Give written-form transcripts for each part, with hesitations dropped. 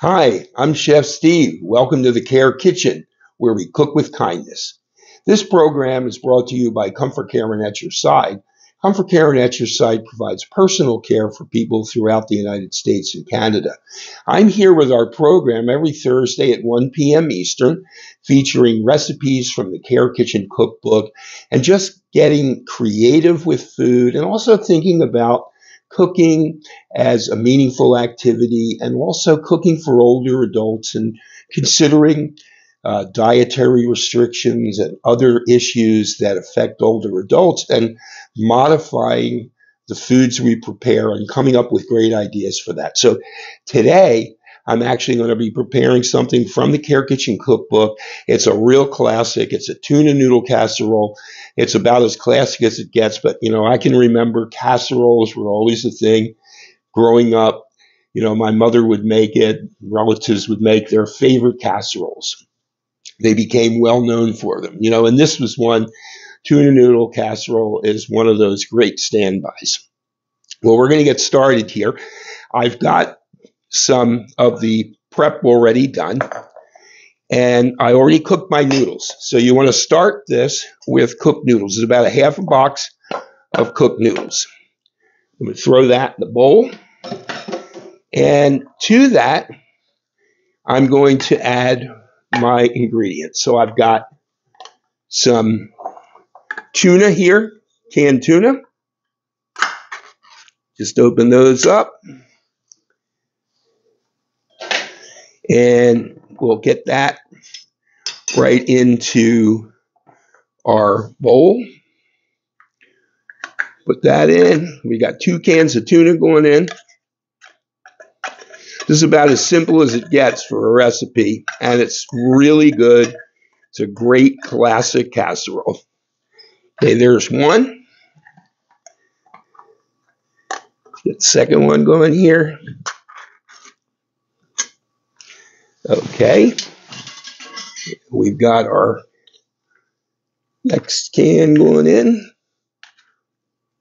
Hi, I'm Chef Steve. Welcome to the Care Kitchen, where we cook with kindness. This program is brought to you by Comfort Care and At Your Side. Comfort Care and At Your Side provides personal care for people throughout the United States and Canada. I'm here with our program every Thursday at 1 p.m. Eastern, featuring recipes from the Care Kitchen cookbook and just getting creative with food and also thinking about cooking as a meaningful activity and also cooking for older adults and considering dietary restrictions and other issues that affect older adults and modifying the foods we prepare and coming up with great ideas for that. So today, I'm actually going to be preparing something from the Care Kitchen cookbook. It's a real classic. It's a tuna noodle casserole. It's about as classic as it gets, but I can remember casseroles were always a thing growing up. My mother would make it, relatives would make their favorite casseroles. They became well known for them, and this was one. Tuna noodle casserole is one of those great standbys. Well, we're going to get started here. I've got some of the prep already done, and I already cooked my noodles. So you want to start this with cooked noodles. It's about a half a box of cooked noodles. I'm going to throw that in the bowl, and to that, I'm going to add my ingredients. So I've got some tuna here, canned tuna. Just open those up. And we'll get that right into our bowl. Put that in. We got 2 cans of tuna going in. This is about as simple as it gets for a recipe, and it's really good. It's a great classic casserole. Okay, there's one. Get the second one going here. Okay. We've got our next can going in.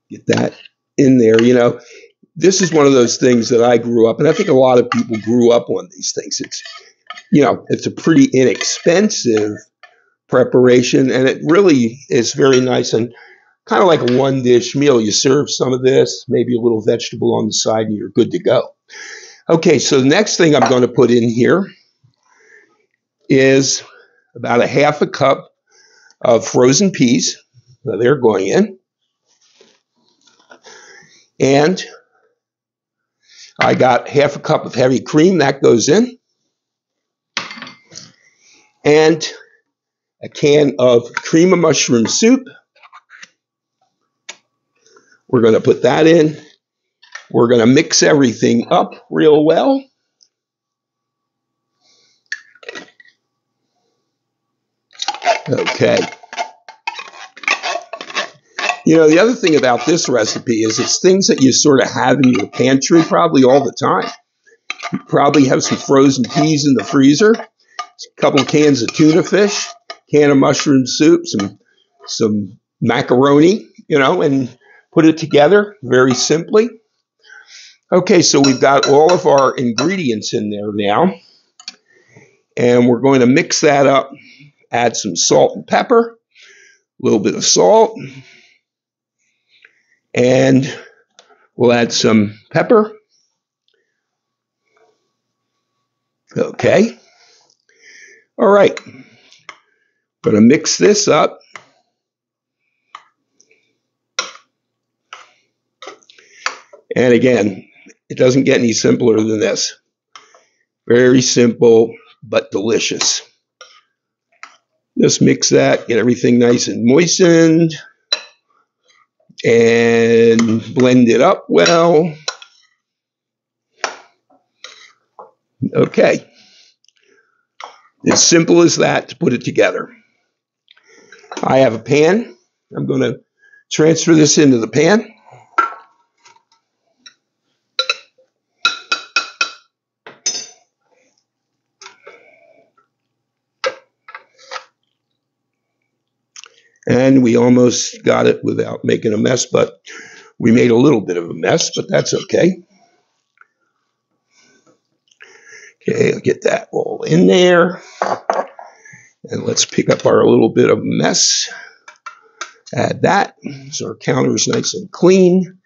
Get that in there. This is one of those things that I grew up, and I think a lot of people grew up on these things. It's a pretty inexpensive preparation, and it really is very nice and kind of like a one-dish meal. You serve some of this, maybe a little vegetable on the side, and you're good to go. Okay, so the next thing I'm going to put in here is about a half a cup of frozen peas. So they're going in. And I got half a cup of heavy cream. That goes in. And a can of cream of mushroom soup. We're going to put that in. We're going to mix everything up real well. Okay. The other thing about this recipe is it's things that you sort of have in your pantry probably all the time. You probably have some frozen peas in the freezer, a couple of cans of tuna fish, can of mushroom soup, some macaroni, and put it together very simply. Okay, so we've got all of our ingredients in there now, and we're going to mix that up, add some salt and pepper, a little bit of salt, and we'll add some pepper. Okay. All right. Going to mix this up. And again, it doesn't get any simpler than this. Very simple, but delicious. Just mix that, get everything nice and moistened, and blend it up well. Okay. As simple as that to put it together. I have a pan. I'm going to transfer this into the pan. And we almost got it without making a mess, but we made a little bit of a mess, but that's okay. Okay, I'll get that all in there. And let's pick up our little bit of mess. Add that so our counter is nice and clean.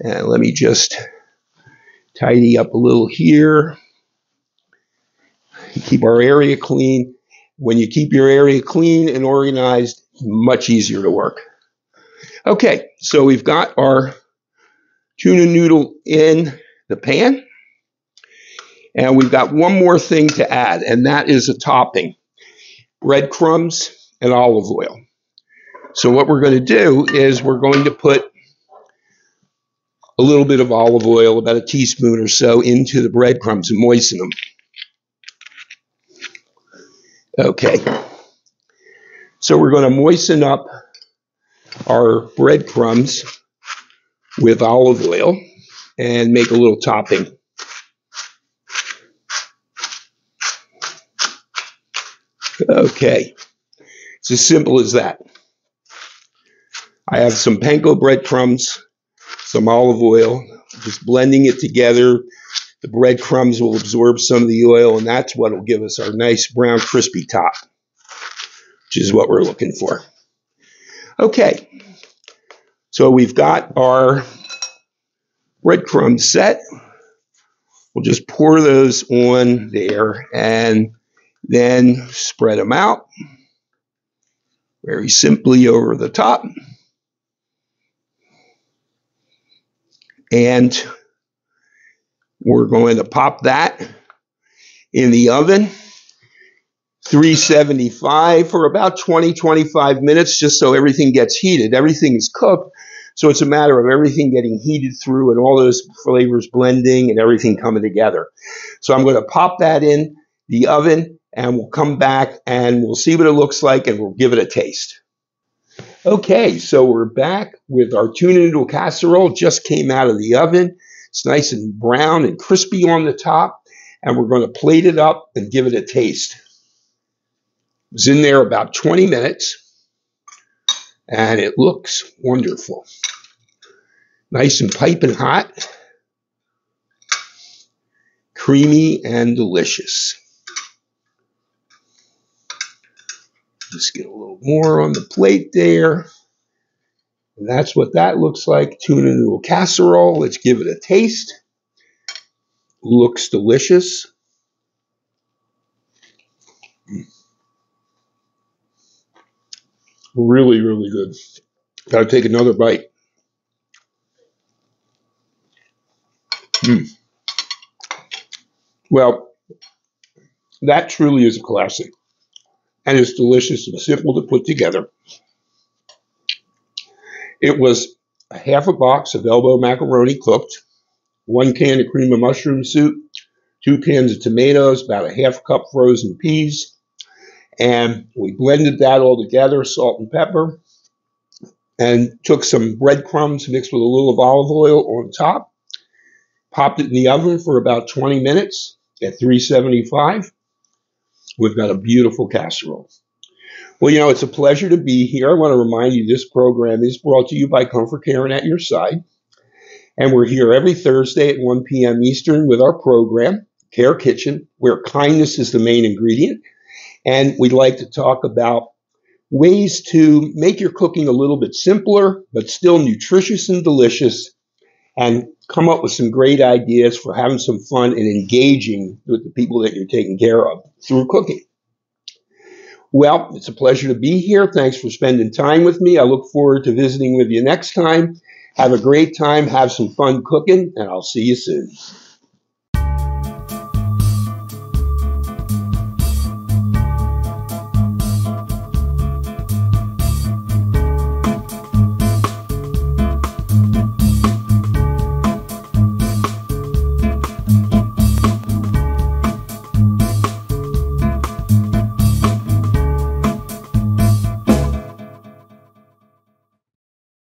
And let me just tidy up a little here. Keep our area clean. When you keep your area clean and organized, much easier to work. Okay, so we've got our tuna noodle in the pan. And we've got one more thing to add, and that is a topping. Breadcrumbs and olive oil. So what we're going to do is we're going to put a little bit of olive oil, about a teaspoon or so, into the breadcrumbs and moisten them. Okay. So we're going to moisten up our breadcrumbs with olive oil and make a little topping. Okay. It's as simple as that. I have some panko breadcrumbs, some olive oil, just blending it together. The breadcrumbs will absorb some of the oil, and that's what will give us our nice brown crispy top, which is what we're looking for. Okay, so we've got our breadcrumbs set. We'll just pour those on there and then spread them out very simply over the top. And we're going to pop that in the oven, 375 for about 20-25 minutes, just so everything gets heated. Everything is cooked, so it's a matter of everything getting heated through and all those flavors blending and everything coming together. So I'm going to pop that in the oven, and we'll come back and we'll see what it looks like, and we'll give it a taste. Okay, so we're back with our tuna noodle casserole. Just came out of the oven. It's nice and brown and crispy on the top, and we're going to plate it up and give it a taste. It was in there about 20 minutes, and it looks wonderful. Nice and piping hot, creamy and delicious. Just get a little more on the plate there. And that's what that looks like, tuna noodle casserole. Let's give it a taste. Looks delicious. Really, really good. Gotta take another bite. Well, that truly is a classic. And it's delicious and simple to put together. It was a half a box of elbow macaroni cooked, 1 can of cream of mushroom soup, 2 cans of tomatoes, about a half cup frozen peas, and we blended that all together, salt and pepper, and took some breadcrumbs mixed with a little of olive oil on top, popped it in the oven for about 20 minutes at 375. We've got a beautiful casserole. Well, you know, it's a pleasure to be here. I want to remind you this program is brought to you by Comfort Caring at your side. And we're here every Thursday at 1 p.m. Eastern with our program, Care Kitchen, where kindness is the main ingredient. And we'd like to talk about ways to make your cooking a little bit simpler, but still nutritious and delicious, and come up with some great ideas for having some fun and engaging with the people that you're taking care of through cooking. Well, it's a pleasure to be here. Thanks for spending time with me. I look forward to visiting with you next time. Have a great time. Have some fun cooking, and I'll see you soon.